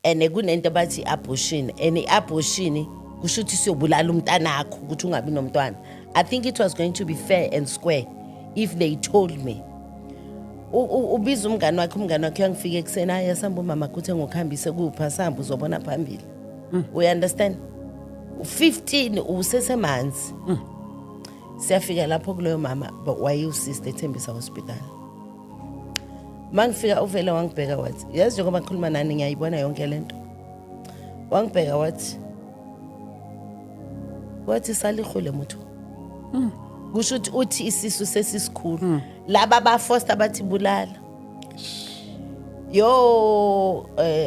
ene kunento bathi abortion, ene abortion kusho ukuthi siyobulala umntanakho ukuthi ungabi nomntwana. I think it was going to be fair and square if they told me. Ubiza umngane wakhe uyangifika ekseni ayasamba umama kuthe ngokuhambise kupha samba uzobona phambili. We understand? 15 usesemanzi. Siyafika lapho kuloyo mama wayeyusista eThembisa Hospital. Mangifika uvela wangibheka wathi, yazi njengoba ngikhuluma nani ngiyayibona yonke lento. Wangibheka wathi salihole muthu. Kusho ukuthi uthi isisu sesisikhulu. Laba bafoster bathi bulala. Yo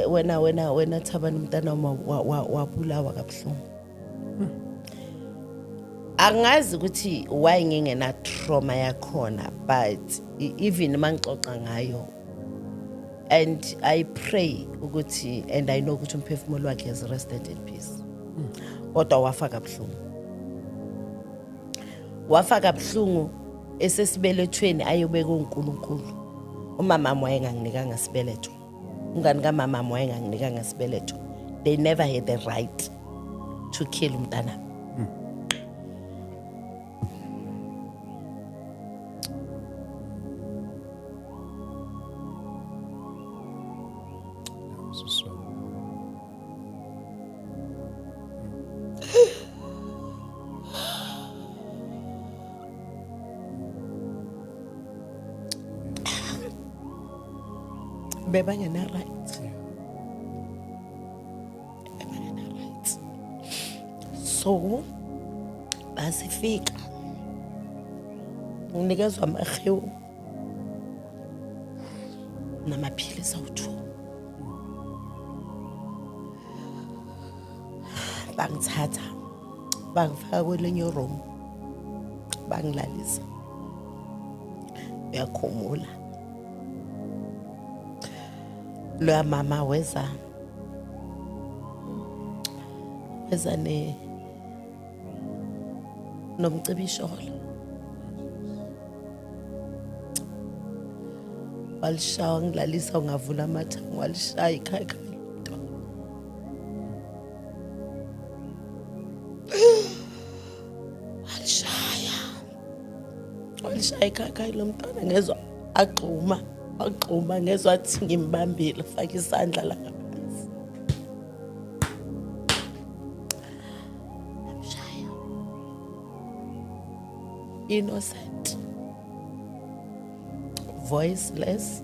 wena Thabani umntana wabulawa kabuhlungu. Angazi ukuthi why ngingena trauma yakhona, but even mangixoxa ngayo, and I pray ukuthi, and I know ukuthi umphefumulo wakhe has rested in peace. Kodwa wafa kabuhlungu esesibelethweni ayobeka uNkulunkulu. Umama wami wayenganginikanga sibeletho. Umngane kamama wami wayenganginikanga sibeletho. They never had the right to kill umntana. Bebangena right. So basifika nginikezwa amahewu namaphilisi awu2. Bangithatha bangifaka kwelinye room bangilalisa. Uyakhumula lo mama weza nomcibisholo walishaya ngilalisa ungavula amathango walishaya ikhaya walishaya ikhaya lo mntwana ngezwa aqhuma ngezwa athi ngimbambile faka isandla la ngaphansi. Amshaya. Innocent. Voiceless.